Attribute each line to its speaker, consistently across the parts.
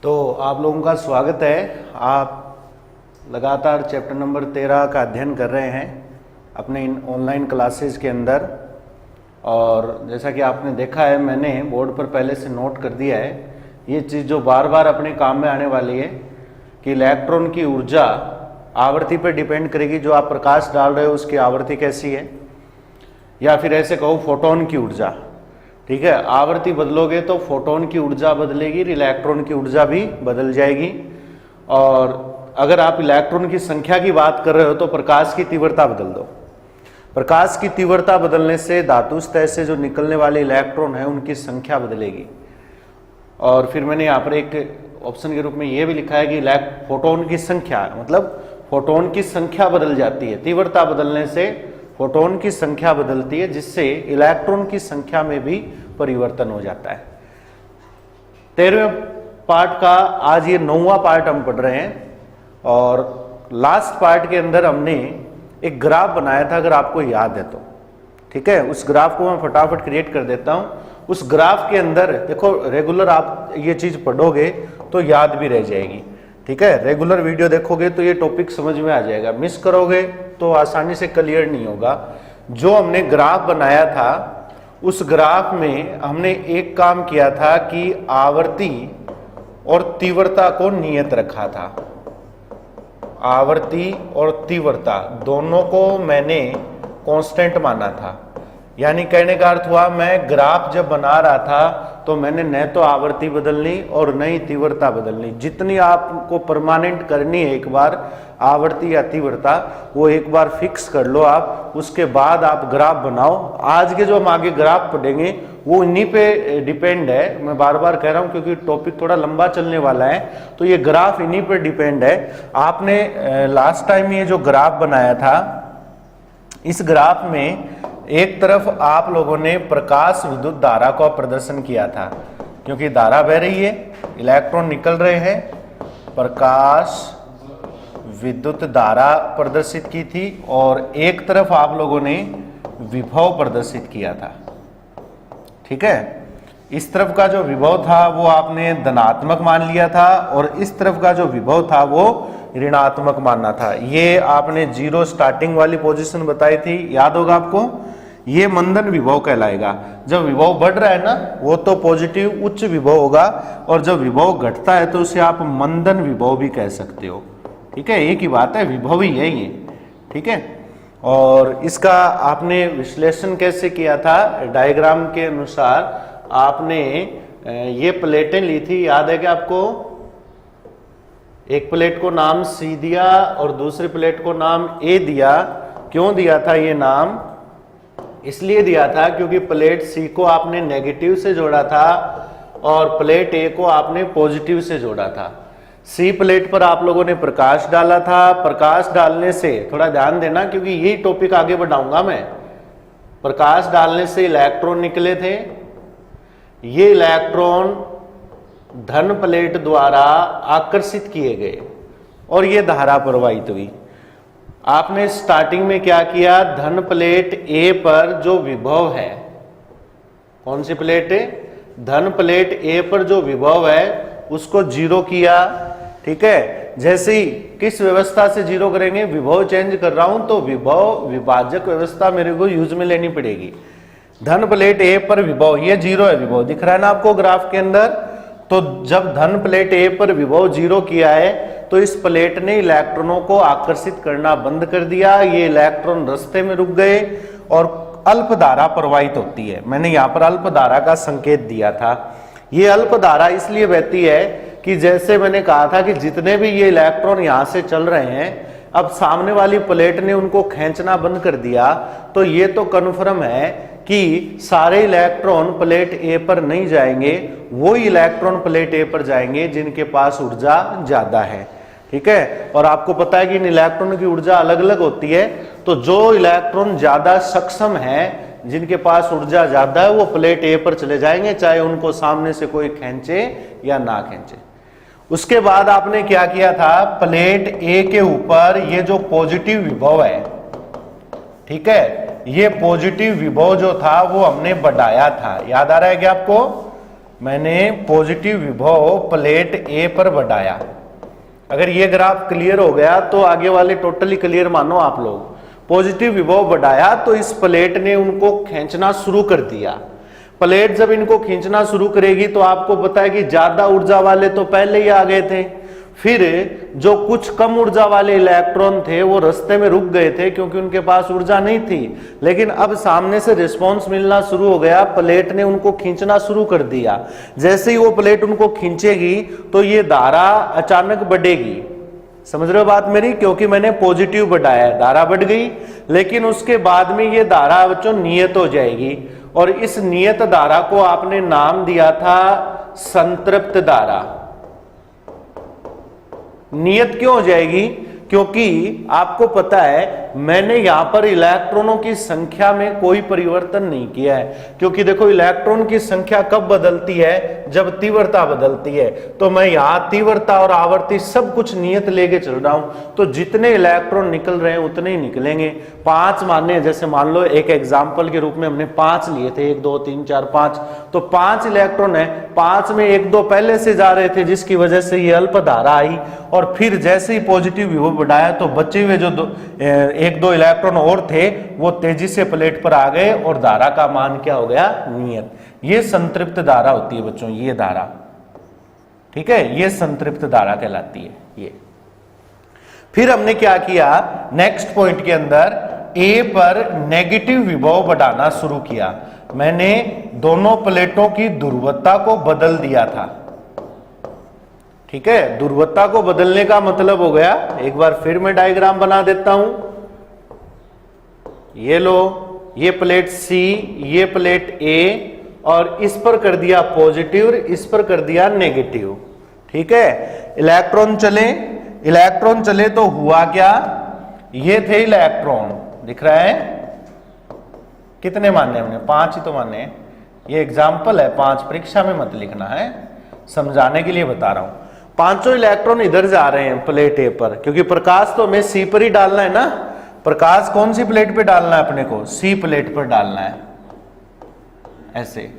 Speaker 1: तो आप लोगों का स्वागत है। आप लगातार चैप्टर नंबर 13 का अध्ययन कर रहे हैं अपने इन ऑनलाइन क्लासेस के अंदर। और जैसा कि आपने देखा है, मैंने बोर्ड पर पहले से नोट कर दिया है ये चीज़ जो बार बार अपने काम में आने वाली है कि इलेक्ट्रॉन की ऊर्जा आवर्ती पर डिपेंड करेगी। जो आप प्रकाश डाल रहे हो उसकी आवर्ती कैसी है, या फिर ऐसे कहो फोटोन की ऊर्जा। ठीक है, आवर्ती बदलोगे तो फोटोन की ऊर्जा बदलेगी, इलेक्ट्रॉन की ऊर्जा भी बदल जाएगी। और अगर आप इलेक्ट्रॉन की संख्या की बात कर रहे हो तो प्रकाश की तीव्रता बदल दो। प्रकाश की तीव्रता बदलने से धातु सतह से जो निकलने वाले इलेक्ट्रॉन है उनकी संख्या बदलेगी। और फिर मैंने यहाँ पर एक ऑप्शन के रूप में ये भी लिखा है कि फोटोन की संख्या, मतलब फोटोन की संख्या बदल जाती है। तीव्रता बदलने से फोटोन की संख्या बदलती है, जिससे इलेक्ट्रॉन की संख्या में भी परिवर्तन हो जाता है। 13वें पार्ट का आज ये 9वां पार्ट हम पढ़ रहे हैं। और लास्ट पार्ट के अंदर हमने एक ग्राफ बनाया था, अगर आपको याद है तो। ठीक है, उस ग्राफ को मैं फटाफट क्रिएट कर देता हूं। उस ग्राफ के अंदर देखो, रेगुलर आप ये चीज पढ़ोगे तो याद भी रह जाएगी। ठीक है, रेगुलर वीडियो देखोगे तो ये टॉपिक समझ में आ जाएगा, मिस करोगे तो आसानी से क्लियर नहीं होगा। जो हमने ग्राफ बनाया था उस ग्राफ में हमने एक काम किया था कि आवर्ती और तीव्रता को नियत रखा था। आवर्ती और तीव्रता दोनों को मैंने कांस्टेंट माना था। यानी कहने का अर्थ हुआ, मैं ग्राफ जब बना रहा था तो मैंने न तो आवर्ती बदलनी और न ही तीव्रता बदलनी। जितनी आपको परमानेंट करनी है एक बार आवर्ती या तीव्रता, वो एक बार फिक्स कर लो आप, उसके बाद आप ग्राफ बनाओ। आज के जो हम आगे ग्राफ पढ़ेंगे वो इन्हीं पे डिपेंड है। मैं बार बार कह रहा हूं क्योंकि टॉपिक थोड़ा लंबा चलने वाला है, तो ये ग्राफ इन्हीं पर डिपेंड है। आपने लास्ट टाइम ये जो ग्राफ बनाया था, इस ग्राफ में एक तरफ आप लोगों ने प्रकाश विद्युत धारा का प्रदर्शन किया था, क्योंकि धारा बह रही है, इलेक्ट्रॉन निकल रहे हैं। प्रकाश विद्युत धारा प्रदर्शित की थी और एक तरफ आप लोगों ने विभव प्रदर्शित किया था। ठीक है, इस तरफ का जो विभव था वो आपने धनात्मक मान लिया था और इस तरफ का जो विभव था वो ऋणात्मक मानना था। ये आपने जीरो स्टार्टिंग वाली पोजीशन बताई थी, याद होगा आपको। ये मंदन विभव कहलाएगा। जब विभव बढ़ रहा है ना, वो तो पॉजिटिव उच्च विभव होगा, और जब विभव घटता है तो उसे आप मंदन विभव भी कह सकते हो। ठीक है, एक ही बात है, विभव ही है ये। ठीक है, और इसका आपने विश्लेषण कैसे किया था? डायग्राम के अनुसार आपने ये प्लेटें ली थी, याद है क्या आपको? एक प्लेट को नाम C दिया और दूसरी प्लेट को नाम A दिया। क्यों दिया था ये नाम? इसलिए दिया था क्योंकि प्लेट C को आपने नेगेटिव से जोड़ा था और प्लेट A को आपने पॉजिटिव से जोड़ा था। C प्लेट पर आप लोगों ने प्रकाश डाला था। प्रकाश डालने से, थोड़ा ध्यान देना क्योंकि यही टॉपिक आगे बढ़ाऊंगा मैं। प्रकाश डालने से इलेक्ट्रॉन निकले थे। ये इलेक्ट्रॉन धन प्लेट द्वारा आकर्षित किए गए और ये धारा प्रवाहित हुई। आपने स्टार्टिंग में क्या किया? धन प्लेट A पर जो विभव है, कौन सी प्लेट है? धन प्लेट A पर जो विभव है उसको जीरो किया। ठीक है, जैसे ही किस व्यवस्था से जीरो करेंगे? विभव चेंज कर रहा हूं तो विभव विभाजक व्यवस्था मेरे को यूज में लेनी पड़ेगी। धन प्लेट A पर विभव, ये जीरो है, विभव दिख रहा है ना आपको ग्राफ के अंदर। तो जब धन प्लेट A पर विभव जीरो किया है तो इस प्लेट ने इलेक्ट्रॉनों को आकर्षित करना बंद कर दिया। ये इलेक्ट्रॉन रास्ते में रुक गए और अल्प धारा प्रवाहित होती है। मैंने यहाँ पर अल्प धारा का संकेत दिया था। ये अल्प धारा इसलिए बहती है कि जैसे मैंने कहा था कि जितने भी ये इलेक्ट्रॉन यहाँ से चल रहे हैं, अब सामने वाली प्लेट ने उनको खींचना बंद कर दिया, तो ये तो कन्फर्म है कि सारे इलेक्ट्रॉन प्लेट A पर नहीं जाएंगे, वो इलेक्ट्रॉन प्लेट A पर जाएंगे जिनके पास ऊर्जा ज्यादा है। ठीक है, और आपको पता है कि इन इलेक्ट्रॉन की ऊर्जा अलग अलग होती है। तो जो इलेक्ट्रॉन ज्यादा सक्षम है, जिनके पास ऊर्जा ज्यादा है, वो प्लेट A पर चले जाएंगे, चाहे उनको सामने से कोई खींचे या ना खींचे। उसके बाद आपने क्या किया था? प्लेट A के ऊपर ये जो पॉजिटिव विभव है, ठीक है, ये पॉजिटिव विभव जो था वो हमने बढ़ाया था। याद आ रहा है क्या आपको? मैंने पॉजिटिव विभव प्लेट ए पर बढ़ाया। अगर ये ग्राफ क्लियर हो गया तो आगे वाले टोटली क्लियर मानो आप लोग। पॉजिटिव विभव बढ़ाया तो इस प्लेट ने उनको खींचना शुरू कर दिया। प्लेट जब इनको खींचना शुरू करेगी तो आपको पता है कि ज्यादा ऊर्जा वाले तो पहले ही आ गए थे, फिर जो कुछ कम ऊर्जा वाले इलेक्ट्रॉन थे वो रास्ते में रुक गए थे क्योंकि उनके पास ऊर्जा नहीं थी। लेकिन अब सामने से रिस्पांस मिलना शुरू हो गया, प्लेट ने उनको खींचना शुरू कर दिया। जैसे ही वो प्लेट उनको खींचेगी तो ये धारा अचानक बढ़ेगी। समझ रहे हो बात मेरी? क्योंकि मैंने पॉजिटिव बढ़ाया, धारा बढ़ गई। लेकिन उसके बाद में ये धारा बच्चों नियत हो जाएगी और इस नियत धारा को आपने नाम दिया था संतृप्त धारा। नियत क्यों हो जाएगी? क्योंकि आपको पता है मैंने यहां पर इलेक्ट्रॉनों की संख्या में कोई परिवर्तन नहीं किया है। क्योंकि देखो इलेक्ट्रॉन की संख्या कब बदलती है? जब तीव्रता बदलती है। तो मैं यहां तीव्रता और आवर्ती सब कुछ नियत लेके चल रहा हूं, तो जितने इलेक्ट्रॉन निकल रहे हैं उतने ही निकलेंगे। 5 माने, जैसे मान लो एक एग्जाम्पल के रूप में हमने 5 लिए थे, 1 2 3 4 5, तो 5 इलेक्ट्रॉन है, 5 में 1 2 पहले से जा रहे थे जिसकी वजह से ये अल्प धारा आई। और फिर जैसे ही पॉजिटिव विभव बढ़ाया तो बचे हुए जो 1 2 इलेक्ट्रॉन और थे वो तेजी से प्लेट पर आ गए और धारा का मान क्या हो गया? नियत। ये संतृप्त धारा होती है बच्चों, ये धारा, ठीक है, ये संतृप्त धारा कहलाती है ये। फिर हमने क्या किया, नेक्स्ट पॉइंट के अंदर ए पर नेगेटिव विभव बढ़ाना शुरू किया। मैंने दोनों प्लेटों की ध्रुवता को बदल दिया था, ठीक है। ध्रुवता को बदलने का मतलब हो गया, एक बार फिर मैं डायग्राम बना देता हूं। ये लो, ये प्लेट सी, ये प्लेट ए, और इस पर कर दिया पॉजिटिव, इस पर कर दिया नेगेटिव, ठीक है। इलेक्ट्रॉन चले तो हुआ क्या? ये थे इलेक्ट्रॉन, दिख रहा है? कितने माने हमने? 5 ही तो माने। ये एग्जाम्पल है, 5 परीक्षा में मत लिखना है, समझाने के लिए बता रहा हूं। 5 इलेक्ट्रॉन इधर जा रहे हैं प्लेट ए पर, क्योंकि प्रकाश तो हमें सी पर ही डालना है ना। प्रकाश कौन सी प्लेट पे डालना है अपने को? सी प्लेट पर डालना है, ऐसे।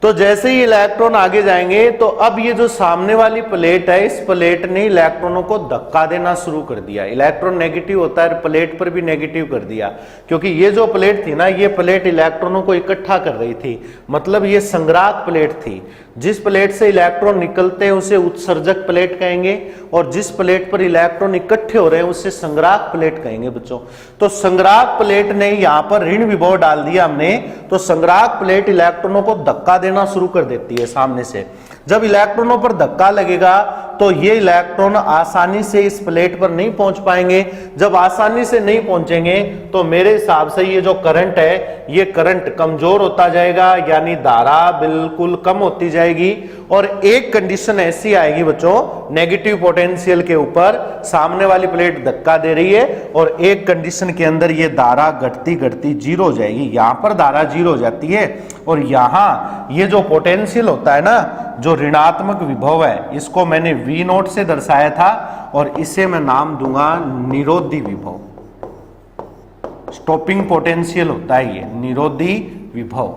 Speaker 1: तो जैसे ही इलेक्ट्रॉन आगे जाएंगे तो अब ये जो सामने वाली प्लेट है, इस प्लेट ने इलेक्ट्रॉनों को धक्का देना शुरू कर दिया। इलेक्ट्रॉन नेगेटिव होता है, प्लेट पर भी नेगेटिव कर दिया, क्योंकि ये जो प्लेट थी ना, ये प्लेट इलेक्ट्रॉनों को इकट्ठा कर रही थी। मतलब ये संग्राहक प्लेट थी। जिस प्लेट से इलेक्ट्रॉन निकलते हैं उसे उत्सर्जक प्लेट कहेंगे, और जिस प्लेट पर इलेक्ट्रॉन इकट्ठे हो रहे हैं उसे संग्राहक प्लेट कहेंगे बच्चों। तो संग्राहक प्लेट ने यहां पर ऋण विभव डाल दिया हमने, तो संग्राहक प्लेट इलेक्ट्रॉनों को धक्का देना शुरू कर देती है सामने से। जब इलेक्ट्रॉनों पर धक्का लगेगा तो ये इलेक्ट्रॉन आसानी से इस प्लेट पर नहीं पहुंच पाएंगे। जब आसानी से नहीं पहुंचेंगे तो मेरे हिसाब से ये जो करंट है, ये करंट कमजोर होता जाएगा, यानी धारा बिल्कुल कम होती जाएगी। और एक कंडीशन ऐसी आएगी बच्चों, नेगेटिव पोटेंशियल के ऊपर सामने वाली प्लेट धक्का दे रही है, और एक कंडीशन के अंदर ये धारा घटती घटती जीरो हो जाएगी। यहां पर धारा जीरो हो जाती है, और यहां ये जो पोटेंशियल होता है ना, जो ऋणात्मक विभव है, इसको मैंने V नोट से दर्शाया था, और इसे मैं नाम दूंगा निरोधी विभव। स्टॉपिंग पोटेंशियल होता है ये निरोधी विभव,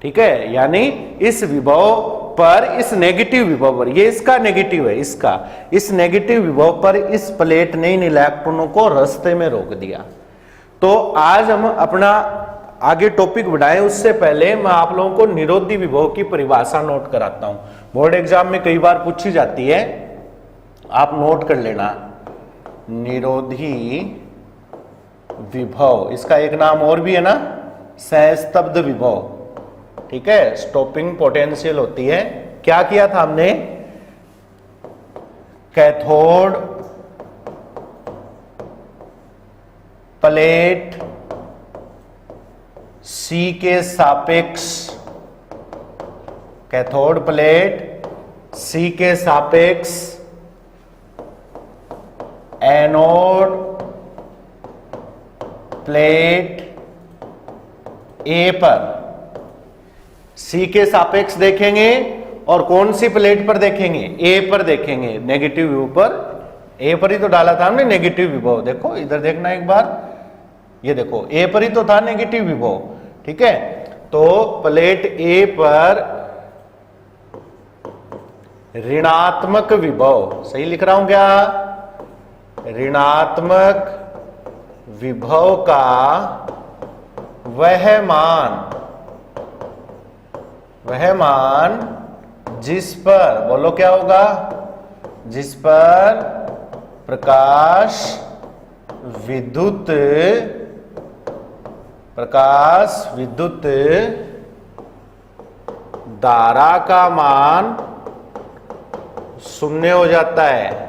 Speaker 1: ठीक है। यानी इस विभव पर, इस नेगेटिव विभव पर, ये इसका नेगेटिव है, इसका, इस नेगेटिव विभव पर इस प्लेट ने इन इलेक्ट्रॉनों को रास्ते में रोक दिया। तो आज हम अपना आगे टॉपिक बढ़ाएं उससे पहले मैं आप लोगों को निरोधी विभव की परिभाषा नोट कराता हूं। बोर्ड एग्जाम में कई बार पूछी जाती है, आप नोट कर लेना। निरोधी विभव, इसका एक नाम और भी है ना, सहस्तब्ध विभव, ठीक है। स्टॉपिंग पोटेंशियल होती है। क्या किया था हमने? कैथोड प्लेट सी के सापेक्ष, कैथोड प्लेट सी के सापेक्ष एनोड प्लेट ए पर, सी के सापेक्ष देखेंगे, और कौन सी प्लेट पर देखेंगे? ए पर देखेंगे, नेगेटिव विभव पर। ए पर ही तो डाला था हमने नेगेटिव विभव, देखो इधर देखना एक बार, ये देखो ए पर ही तो था नेगेटिव विभव, ठीक है। तो प्लेट ए पर ऋणात्मक विभव, सही लिख रहा हूं क्या? ऋणात्मक विभव का वह मान जिस पर, बोलो क्या होगा? जिस पर प्रकाश विद्युत धारा का मान शून्य हो जाता है।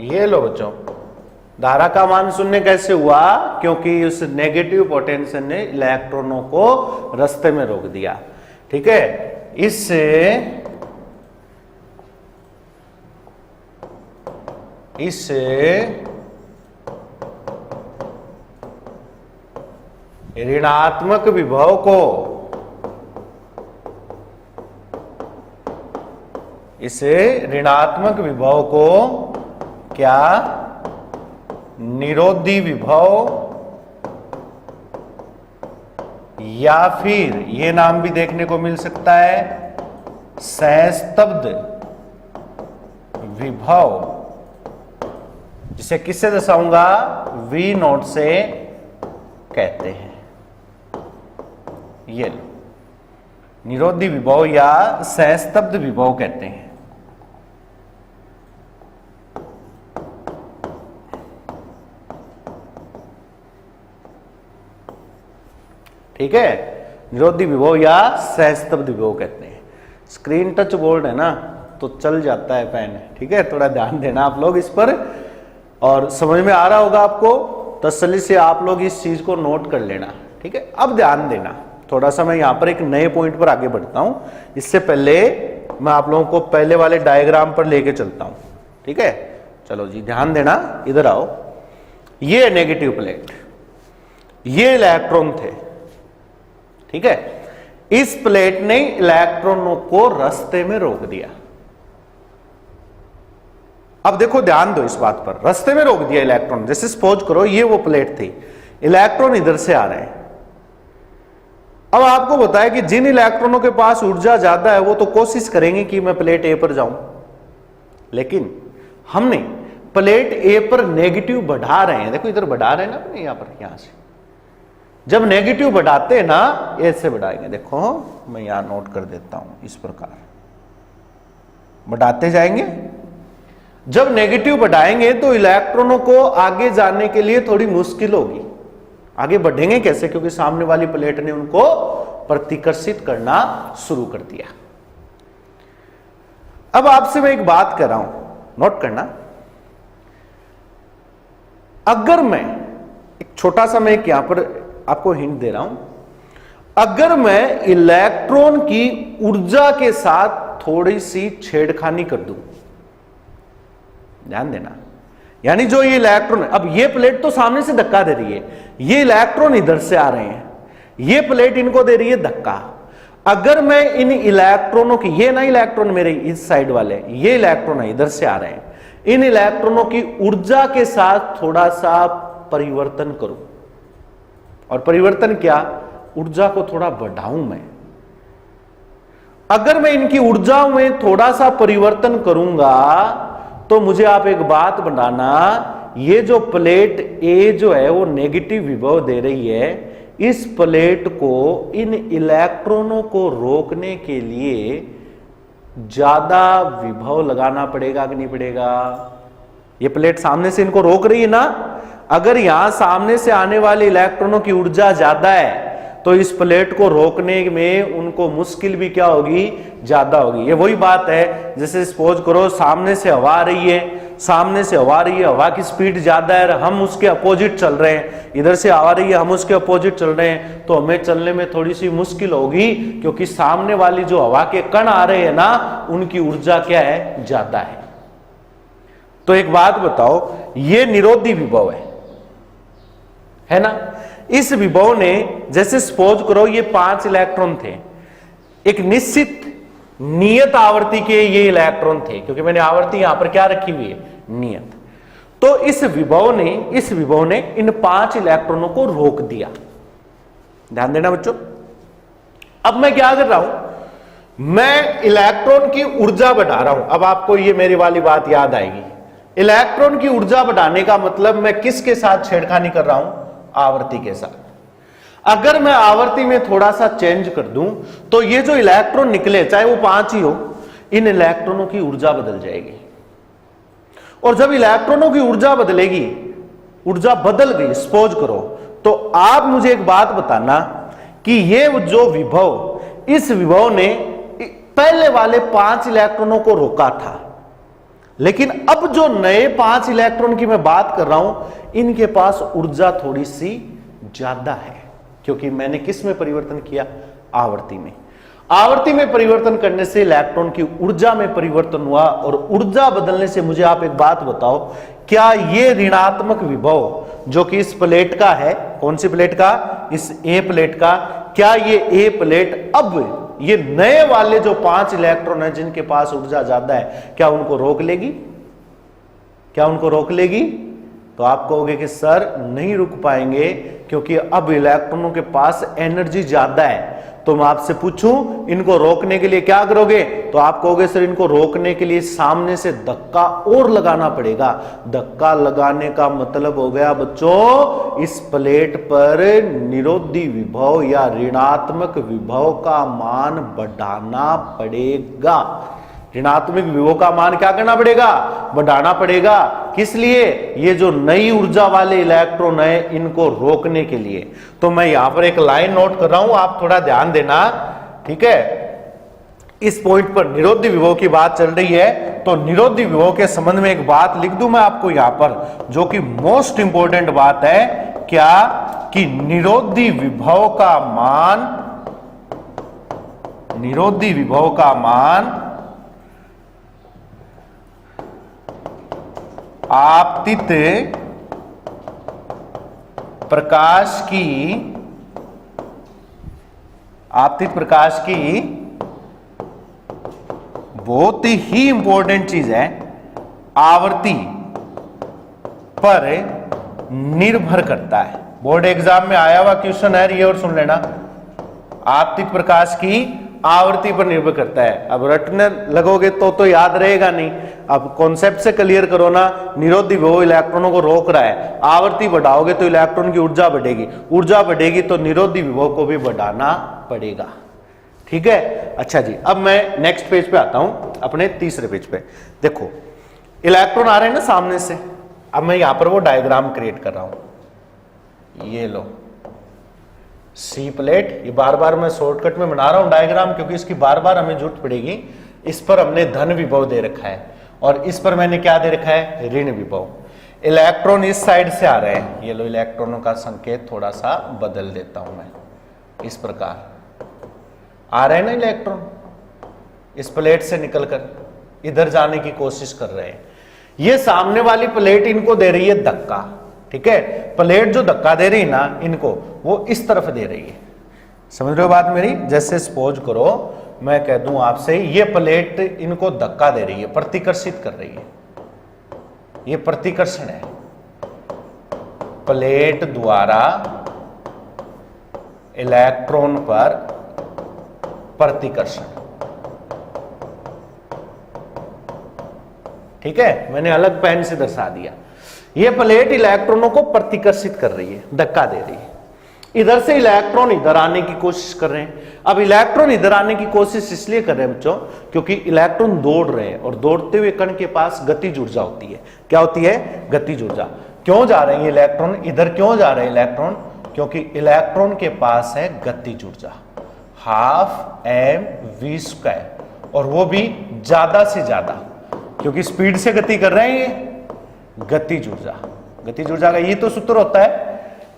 Speaker 1: ये लो बच्चों, धारा का मान शून्य कैसे हुआ? क्योंकि उस नेगेटिव पोटेंशियल ने इलेक्ट्रॉनों को रास्ते में रोक दिया। ठीक है, इससे ऋणात्मक विभव को, क्या निरोधी विभव या फिर ये नाम भी देखने को मिल सकता है सहस्तब्ध विभव, जिसे किससे दर्शाऊंगा? V0 से कहते हैं। ये लो, निरोधी विभव या सहस्तब्ध विभव कहते हैं। ठीक है, निरोधी विभव या सहस्तब्ध विभव कहते हैं। स्क्रीन टच बोर्ड है ना, तो चल जाता है पेन। ठीक है, थोड़ा ध्यान देना आप लोग इस पर, और समझ में आ रहा होगा आपको। तसल्ली से आप लोग इस चीज को नोट कर लेना। ठीक है, अब ध्यान देना, थोड़ा सा मैं यहां पर एक नए पॉइंट पर आगे बढ़ता हूं। इससे पहले मैं आप लोगों को पहले वाले डायग्राम पर लेके चलता हूं। ठीक है, चलो जी ध्यान देना, इधर आओ। ये नेगेटिव प्लेट, ये इलेक्ट्रॉन थे। ठीक है, इस प्लेट ने इलेक्ट्रॉनों को रास्ते में रोक दिया। अब देखो, ध्यान दो इस बात पर, रास्ते में रोक दिया इलेक्ट्रॉन। जैसे सपोज करो ये वो प्लेट थी, इलेक्ट्रॉन इधर से आ रहे हैं। अब आपको बताया कि जिन इलेक्ट्रॉनों के पास ऊर्जा ज्यादा है वो तो कोशिश करेंगे कि मैं प्लेट ए पर जाऊं, लेकिन हमने प्लेट ए पर नेगेटिव बढ़ा रहे हैं। देखो इधर बढ़ा रहे हैं ना अपने, यहां पर, यहां से जब नेगेटिव बढ़ाते हैं ना, ऐसे बढ़ाएंगे। देखो मैं यहां नोट कर देता हूं, इस प्रकार बढ़ाते जाएंगे। जब नेगेटिव बढ़ाएंगे तो इलेक्ट्रॉनों को आगे जाने के लिए थोड़ी मुश्किल होगी। आगे बढ़ेंगे कैसे? क्योंकि सामने वाली प्लेट ने उनको प्रतिकर्षित करना शुरू कर दिया। अब आपसे मैं एक बात कर रहा हूं, नोट करना। अगर मैं एक छोटा सा, मैं एक यहां पर आपको हिंट दे रहा हूं, अगर मैं इलेक्ट्रॉन की ऊर्जा के साथ थोड़ी सी छेड़खानी कर दूं, ध्यान देना, यानी जो ये इलेक्ट्रॉन, अब ये प्लेट तो सामने से धक्का दे रही है, ये इलेक्ट्रॉन इधर से आ रहे हैं, ये प्लेट इनको दे रही है धक्का। अगर मैं इन इलेक्ट्रॉनों की, ये ना इलेक्ट्रॉन मेरे इस साइड वाले, ये इलेक्ट्रॉन है इधर से आ रहे हैं, इन इलेक्ट्रॉनों की ऊर्जा के साथ थोड़ा सा परिवर्तन करूं, और परिवर्तन क्या? ऊर्जा को थोड़ा बढ़ाऊं मैं। अगर मैं इनकी ऊर्जा में थोड़ा सा परिवर्तन करूंगा तो मुझे आप एक बात बताना, ये जो प्लेट ए जो है वो नेगेटिव विभव दे रही है, इस प्लेट को इन इलेक्ट्रॉनों को रोकने के लिए ज्यादा विभव लगाना पड़ेगा कि नहीं पड़ेगा? ये प्लेट सामने से इनको रोक रही है ना, अगर यहां सामने से आने वाले इलेक्ट्रॉनों की ऊर्जा ज्यादा है तो इस प्लेट को रोकने में उनको मुश्किल भी क्या होगी? ज्यादा होगी। ये वही बात है, जैसे सपोज करो सामने से हवा आ रही है, सामने से हवा आ रही है, हवा की स्पीड ज्यादा है, हम उसके अपोजिट चल रहे हैं, इधर से हवा आ रही है, हम उसके अपोजिट चल रहे हैं, तो हमें चलने में थोड़ी सी मुश्किल होगी, क्योंकि सामने वाली जो हवा के कण आ रहे हैं ना, उनकी ऊर्जा क्या है? ज्यादा है। तो एक बात बताओ, ये निरोधी विभव है ना? इस विभव ने, जैसे सपोज करो ये 5 इलेक्ट्रॉन थे, एक निश्चित नियत आवर्ती के ये इलेक्ट्रॉन थे, क्योंकि मैंने आवर्ती यहां पर क्या रखी हुई है? नियत। तो इस विभव ने इन 5 इलेक्ट्रॉनों को रोक दिया। ध्यान देना बच्चों, अब मैं क्या कर रहा हूं, मैं इलेक्ट्रॉन की ऊर्जा बढ़ा रहा हूं। अब आपको ये मेरी वाली बात याद आएगी, इलेक्ट्रॉन की ऊर्जा बढ़ाने का मतलब मैं किसके साथ छेड़खानी कर रहा हूं, आवृत्ति के साथ। अगर मैं आवृत्ति में थोड़ा सा चेंज कर दूं तो ये जो इलेक्ट्रॉन निकले, चाहे वो 5 ही हो, इन इलेक्ट्रॉनों की ऊर्जा बदल जाएगी। और जब इलेक्ट्रॉनों की ऊर्जा बदलेगी, ऊर्जा बदल गई, सपोज करो, तो आप मुझे एक बात बताना कि ये जो विभव, इस विभव ने पहले वाले 5 इलेक्ट्रॉनों को रोका था, लेकिन अब जो नए 5 इलेक्ट्रॉन की मैं बात कर रहा हूं, इनके पास ऊर्जा थोड़ी सी ज्यादा है, क्योंकि मैंने किस में परिवर्तन किया, आवृत्ति में। आवृत्ति में परिवर्तन करने से इलेक्ट्रॉन की ऊर्जा में परिवर्तन हुआ, और ऊर्जा बदलने से मुझे आप एक बात बताओ, क्या ये ऋणात्मक विभव जो कि इस प्लेट का है, कौन सी प्लेट का, इस ए प्लेट का, क्या ये ए प्लेट अब ये नए वाले जो 5 इलेक्ट्रॉन हैं जिनके पास ऊर्जा ज्यादा है, क्या उनको रोक लेगी, क्या उनको रोक लेगी? तो आप कहोगे कि सर नहीं रुक पाएंगे, क्योंकि अब इलेक्ट्रॉनों के पास एनर्जी ज्यादा है। तो मैं आपसे पूछूं, इनको रोकने के लिए क्या करोगे? तो आप कहोगे सर इनको रोकने के लिए सामने से धक्का और लगाना पड़ेगा। धक्का लगाने का मतलब हो गया बच्चों, इस प्लेट पर निरोधी विभव या ऋणात्मक विभव का मान बढ़ाना पड़ेगा। ऋणात्मक विभव का मान क्या करना पड़ेगा, बढ़ाना पड़ेगा। किस लिए? ये जो नई ऊर्जा वाले इलेक्ट्रॉन है, इनको रोकने के लिए। तो मैं यहां पर एक लाइन नोट कर रहा हूं, आप थोड़ा ध्यान देना, ठीक है। इस पॉइंट पर निरोधी विभव की बात चल रही है, तो निरोधी विभव के संबंध में एक बात लिख दूं मैं आपको यहां पर, जो कि मोस्ट इंपॉर्टेंट बात है। क्या कि निरोधी विभव का मान, निरोधी विभव का मान आपतित प्रकाश की बहुत ही इंपॉर्टेंट चीज है, आवृत्ति पर निर्भर करता है। बोर्ड एग्जाम में आया हुआ क्वेश्चन है ये, और सुन लेना, आपतित प्रकाश की आवृत्ति पर निर्भर करता है। अब रटने लगोगे तो याद रहेगा नहीं। अब कॉन्सेप्ट से क्लियर करो ना, निरोधी विभव इलेक्ट्रॉनों को रोक रहा है, आवृत्ति बढ़ाओगे तो इलेक्ट्रॉन की ऊर्जा बढ़ेगी, ऊर्जा बढ़ेगी तो निरोधी विभव को भी बढ़ाना पड़ेगा, ठीक है। अच्छा जी, अब मैं नेक्स्ट पेज पे आता हूं, अपने तीसरे पेज पे। देखो इलेक्ट्रॉन आ रहे हैं ना सामने से, अब मैं यहां पर वो डायग्राम क्रिएट कर रहा हूं। ये लो सी प्लेट, ये बार बार मैं शॉर्टकट में बना रहा हूं डायग्राम, क्योंकि इसकी बार बार हमें जरूरत पड़ेगी। इस पर हमने धन विभव दे रखा है, और इस पर मैंने क्या दे रखा है, ऋण विभव। इलेक्ट्रॉन इस साइड से आ रहे हैं, ये लो इलेक्ट्रॉनों का संकेत थोड़ा सा बदल देता हूं मैं, इस प्रकार आ रहे हैं ना इलेक्ट्रॉन, इस प्लेट से निकलकर इधर जाने की कोशिश कर रहे हैं। ये सामने वाली प्लेट इनको दे रही है धक्का, ठीक है। प्लेट जो धक्का दे रही है ना इनको, वो इस तरफ दे रही है। समझ रहे हो बात मेरी? जैसे सपोज करो मैं कह दूं आपसे, ये प्लेट इनको धक्का दे रही है, प्रतिकर्षित कर रही है, ये प्रतिकर्षण है। प्लेट द्वारा इलेक्ट्रॉन पर प्रतिकर्षण, ठीक है। मैंने अलग पेन से दर्शा दिया। ये प्लेट इलेक्ट्रॉनों को प्रतिकर्षित कर रही है, धक्का दे रही है। इधर से इलेक्ट्रॉन इधर आने की कोशिश कर रहे हैं। अब इलेक्ट्रॉन इधर आने की कोशिश इसलिए कर रहे हैं बच्चों, क्योंकि इलेक्ट्रॉन दौड़ रहे हैं, और दौड़ते हुए कण के पास गतिज ऊर्जा होती है। क्या होती है? गतिज ऊर्जा। क्यों जा रहे हैं इलेक्ट्रॉन इधर, क्यों जा रहे हैं इलेक्ट्रॉन? क्योंकि इलेक्ट्रॉन के पास है गतिज ऊर्जा 12mv², और वो भी ज्यादा से ज्यादा, क्योंकि स्पीड से गति कर रहे हैं ये। गतिज ऊर्जा, गतिज ऊर्जा का ये तो सूत्र होता है।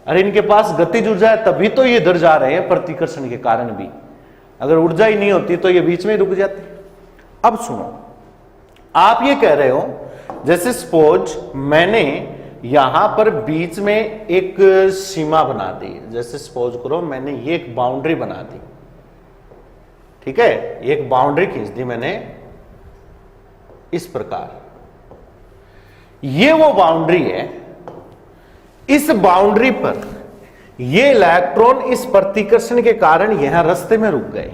Speaker 1: अरे इनके पास गतिज ऊर्जा है तभी तो ये इधर जा रहे हैं, प्रतिकर्षण के कारण भी। अगर ऊर्जा ही नहीं होती तो ये बीच में ही रुक जाते। अब सुनो, आप ये कह रहे हो, जैसे सपोज मैंने यहां पर बीच में एक सीमा बना दी, जैसे सपोज करो मैंने ये एक बाउंड्री बना दी, ठीक है। एक बाउंड्री खींच दी मैंने इस प्रकार, ये वो बाउंड्री है। इस बाउंड्री पर ये इलेक्ट्रॉन इस प्रतिकर्षण के कारण यहां रास्ते में रुक गए,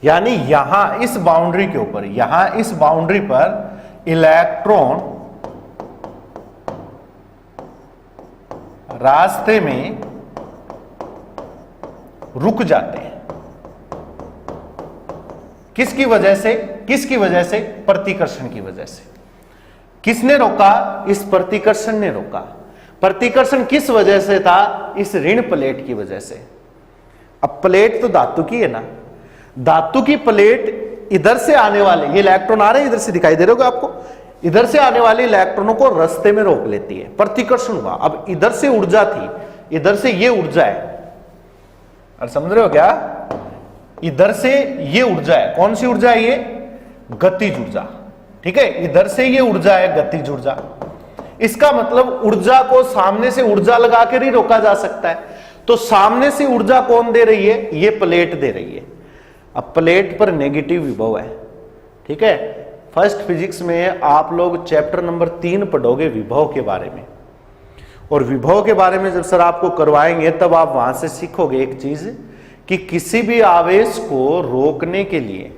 Speaker 1: यानी यहां इस बाउंड्री के ऊपर, यहां इस बाउंड्री पर इलेक्ट्रॉन रास्ते में रुक जाते हैं। किसकी वजह से? किसकी वजह से? प्रतिकर्षण की वजह से। किसने रोका? इस प्रतिकर्षण ने रोका। प्रतिकर्षण किस वजह से था? इस ऋण प्लेट की वजह से। अब प्लेट तो धातु की है ना, धातु की प्लेट इधर से आने वाले, ये इलेक्ट्रॉन आ रहे हैं, इधर से दिखाई दे रहे होगा आपको, इधर से आने वाले इलेक्ट्रॉनों को रास्ते में रोक लेती है, प्रतिकर्षण हुआ। अब इधर से ऊर्जा थी, इधर से ये ऊर्जा है, और समझ रहे हो क्या? इधर से ये ऊर्जा है, कौन सी ऊर्जा है ये? गतिज ऊर्जा, ठीक है। इधर से ये ऊर्जा है गतिज ऊर्जा। इसका मतलब ऊर्जा को सामने से ऊर्जा लगाकर ही रोका जा सकता है। तो सामने से ऊर्जा कौन दे रही है? ये प्लेट दे रही है। अब प्लेट पर नेगेटिव विभव है, ठीक है। फर्स्ट फिजिक्स में आप लोग चैप्टर नंबर 3 पढ़ोगे विभव के बारे में, और विभव के बारे में जब सर आपको करवाएंगे तब आप वहां से सीखोगे एक चीज कि किसी भी आवेश को रोकने के लिए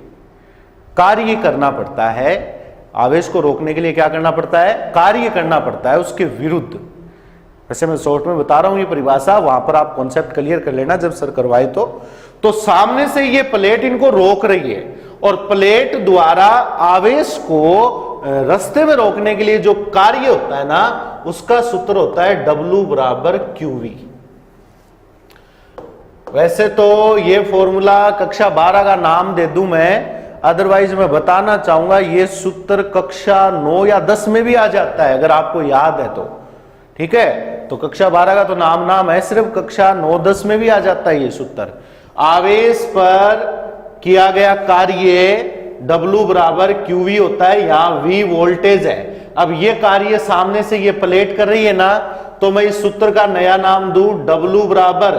Speaker 1: कार्य करना पड़ता है। आवेश को रोकने के लिए क्या करना पड़ता है? कार्य करना पड़ता है उसके विरुद्ध। वैसे मैं शॉर्ट में बता रहा हूं ये परिभाषा, वहां पर आप कॉन्सेप्ट क्लियर कर लेना जब सर करवाए तो सामने से ये प्लेट इनको रोक रही है, और प्लेट द्वारा आवेश को रास्ते में रोकने के लिए जो कार्य होता है ना, उसका सूत्र होता है W बराबर QV। वैसे तो ये फॉर्मूला कक्षा 12 का नाम दे दूं मैं, अदरवाइज मैं बताना चाहूंगा ये सूत्र कक्षा 9 या 10 में भी आ जाता है, अगर आपको याद है तो, ठीक है। तो कक्षा 12 का तो नाम है, सिर्फ कक्षा 9-10 में भी आ जाता है ये सूत्र। आवेश पर किया गया कार्य W बराबर QV होता है, यहां V वोल्टेज है। अब ये कार्य सामने से ये प्लेट कर रही है ना, तो मैं इस सूत्र का नया नाम दूं W बराबर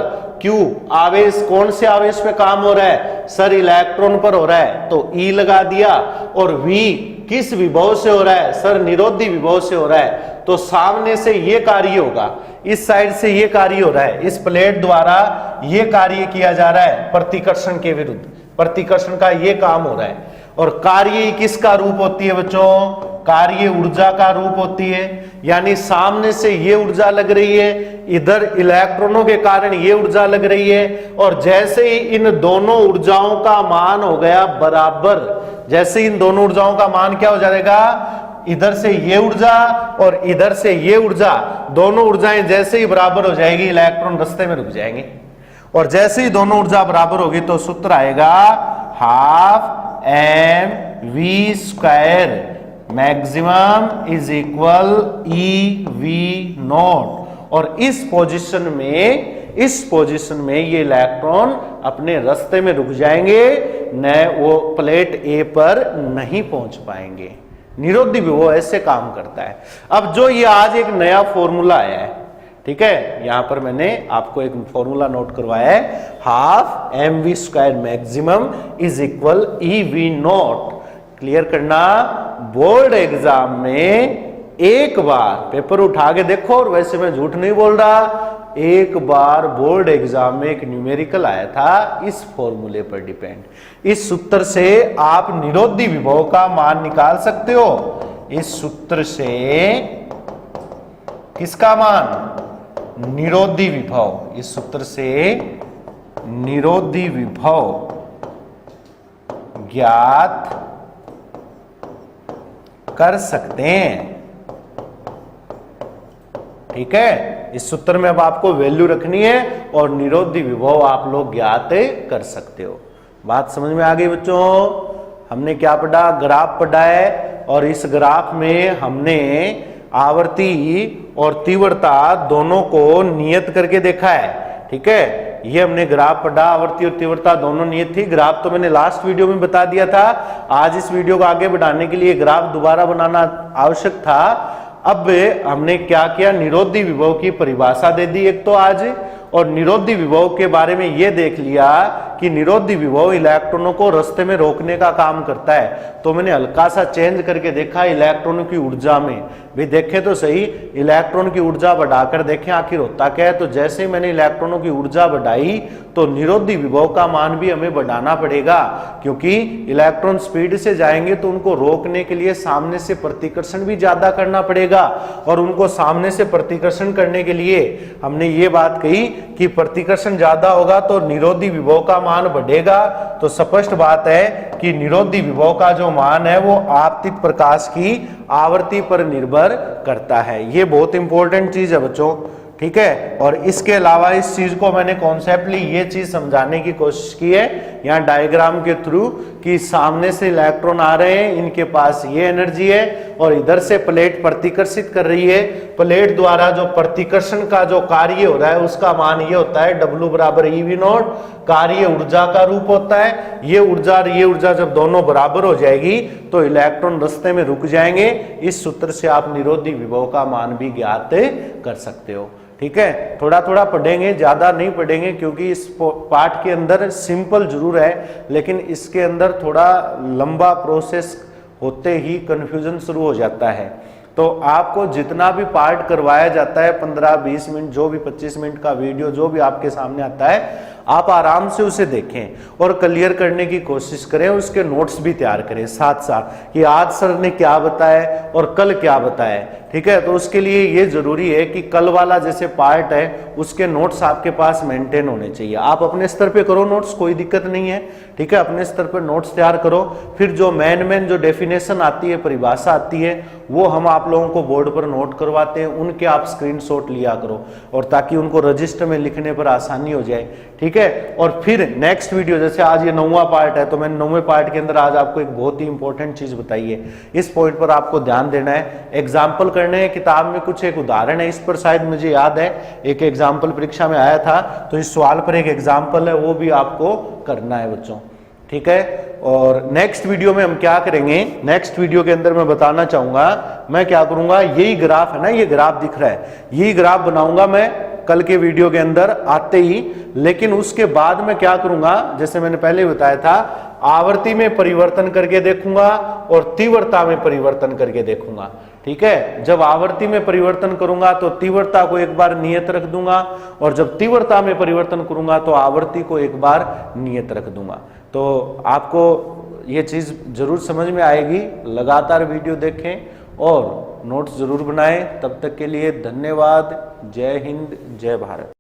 Speaker 1: Q। आवेश कौन से आवेश पे काम हो रहा है? सर इलेक्ट्रॉन पर हो रहा है, तो E लगा दिया। और V किस विभव से हो रहा है? सर निरोधी विभव से हो रहा है, तो सामने से ये कार्य होगा, इस साइड से ये कार्य हो रहा है, इस प्लेट द्वारा ये कार्य किया जा रहा है प्रतिकर्षण के विरुद्ध, प्रतिकर्षण का ये काम हो रहा है। और कार्य किसका रूप होती है बच्चों? कार्य ऊर्जा का रूप होती है, यानी सामने से ये ऊर्जा लग रही है, इधर इलेक्ट्रॉनों के कारण ये ऊर्जा लग रही है, और जैसे ही इन दोनों ऊर्जाओं का मान हो गया बराबर, जैसे इन दोनों ऊर्जाओं का मान क्या हो जाएगा? इधर से ये ऊर्जा और इधर से ये ऊर्जा, दोनों ऊर्जाएं जैसे ही बराबर हो जाएगी, इलेक्ट्रॉन रास्ते में रुक जाएंगे। और जैसे ही दोनों ऊर्जा बराबर होगी तो सूत्र आएगा 12mv², maximum is equal EV0। और इस पोजीशन में ये इलेक्ट्रॉन अपने रास्ते में रुक जाएंगे, न वो प्लेट A पर नहीं पहुंच पाएंगे। निरोधी विभव ऐसे काम करता है। अब जो ये आज एक नया फॉर्मूला आया है, ठीक है, यहां पर मैंने आपको एक फॉर्मूला नोट करवाया है, 12mv² maximum is equal EV0। Clear करना, बोर्ड एग्जाम में एक बार पेपर उठा के देखो, और वैसे मैं झूठ नहीं बोल रहा, एक बार बोर्ड एग्जाम में एक न्यूमेरिकल आया था इस फॉर्मूले पर डिपेंड। इस सूत्र से आप निरोधी विभव का मान निकाल सकते हो। इस सूत्र से किसका मान? निरोधी विभव। इस सूत्र से निरोधी विभव ज्ञात कर सकते हैं, ठीक है। इस सूत्र में अब आपको वैल्यू रखनी है और निरोधी विभव आप लोग ज्ञात कर सकते हो। बात समझ में आ गई बच्चों? हमने क्या पढ़ा? ग्राफ पढ़ा है, और इस ग्राफ में हमने आवर्ती और तीव्रता दोनों को नियत करके देखा है, ठीक है। ये हमने ग्राफ पढ़ा, आवर्ती और तीव्रता दोनों नियत थी। ग्राफ तो मैंने लास्ट वीडियो में बता दिया था, आज इस वीडियो को आगे बढ़ाने के लिए ग्राफ दोबारा बनाना आवश्यक था। अब हमने क्या किया? निरोधी विभव की परिभाषा दे दी एक तो आज, और निरोधी विभव के बारे में यह देख लिया कि निरोधी विभव इलेक्ट्रॉनों को रास्ते में रोकने का काम करता है। तो मैंने हल्का सा चेंज करके देखा इलेक्ट्रॉनों की ऊर्जा में, भी देखें तो सही, इलेक्ट्रॉन की ऊर्जा बढ़ाकर देखें आखिर होता क्या है। तो जैसे ही मैंने इलेक्ट्रॉनों की ऊर्जा बढ़ाई तो निरोधी विभव का मान भी हमें बढ़ाना पड़ेगा, क्योंकि इलेक्ट्रॉन स्पीड से जाएंगे तो उनको रोकने के लिए सामने से प्रतिकर्षण भी ज्यादा करना पड़ेगा, और उनको सामने से प्रतिकर्षण करने के लिए हमने ये बात कही कि प्रतिकर्षण ज्यादा होगा तो निरोधी विभव का मान बढ़ेगा। तो स्पष्ट बात है कि निरोधी विभव का जो मान है वो आपतित प्रकाश की आवृत्ति पर निर्भर करता है। ये बहुत इंपॉर्टेंट चीज है बच्चों, ठीक है। और इसके अलावा इस चीज को मैंने कॉन्सेप्टली ये चीज समझाने की कोशिश की है यहाँ डायग्राम के थ्रू, कि सामने से इलेक्ट्रॉन आ रहे हैं, इनके पास ये एनर्जी है और इधर से प्लेट प्रतिकर्षित कर रही है। प्लेट द्वारा जो प्रतिकर्षण का जो कार्य हो रहा है उसका मान ये होता है W बराबर EV0, कार्य ऊर्जा का रूप होता है। ये ऊर्जा और ये ऊर्जा जब दोनों बराबर हो जाएगी तो इलेक्ट्रॉन रास्ते में रुक जाएंगे। इस सूत्र से आप निरोधी विभव का मान भी ज्ञात कर सकते हो, ठीक है। थोड़ा थोड़ा पढ़ेंगे, ज्यादा नहीं पढ़ेंगे, क्योंकि इस पार्ट के अंदर सिंपल जरूर है लेकिन इसके अंदर थोड़ा लंबा प्रोसेस होते ही कंफ्यूजन शुरू हो जाता है। तो आपको जितना भी पार्ट करवाया जाता है 15-20 मिनट, जो भी 25 मिनट का वीडियो जो भी आपके सामने आता है, आप आराम से उसे देखें और क्लियर करने की कोशिश करें। उसके नोट्स भी तैयार करें साथ साथ कि आज सर ने क्या बताया और कल क्या बताया, ठीक है। तो उसके लिए ये जरूरी है कि कल वाला जैसे पार्ट है उसके नोट्स आपके पास मेंटेन होने चाहिए। आप अपने स्तर पे करो नोट्स, कोई दिक्कत नहीं है, ठीक है। अपने स्तर पर नोट्स तैयार करो, फिर जो मेन जो डेफिनेशन आती है, परिभाषा आती है, वो हम आप लोगों को बोर्ड पर नोट करवाते हैं, उनके आप स्क्रीनशॉट लिया करो, और ताकि उनको रजिस्टर में लिखने पर आसानी हो जाए, ठीक है। और फिर नेक्स्ट वीडियो, जैसे आज ये 9वां पार्ट है, तो मैंने 9वें पार्ट के अंदर आज आपको एक बहुत ही इंपॉर्टेंट चीज बताई है। इस पॉइंट पर आपको ध्यान देना है, एग्जाम्पल करने हैं। किताब में कुछ एक उदाहरण है, इस पर शायद मुझे याद है एक एग्जाम्पल परीक्षा में आया था, तो इस सवाल पर एक एग्जाम्पल है, वो भी आपको करना है बच्चों, ठीक है। और नेक्स्ट वीडियो में हम क्या करेंगे, नेक्स्ट वीडियो के अंदर मैं बताना चाहूंगा, मैं क्या करूंगा, यही ग्राफ है ना, ये ग्राफ दिख रहा है, यही ग्राफ बनाऊंगा मैं कल के वीडियो के अंदर आते ही। लेकिन उसके बाद मैं क्या करूंगा, जैसे मैंने पहले बताया था, आवर्ती में परिवर्तन करके देखूंगा और तीव्रता में परिवर्तन करके देखूंगा, ठीक है। जब आवर्ती में परिवर्तन करूंगा तो तीव्रता को एक बार नियत रख दूंगा, और जब तीव्रता में परिवर्तन करूंगा तो आवर्ती को एक बार नियत रख दूंगा। तो आपको ये चीज जरूर समझ में आएगी। लगातार वीडियो देखें और नोट्स जरूर बनाएं। तब तक के लिए धन्यवाद। जय हिंद, जय भारत।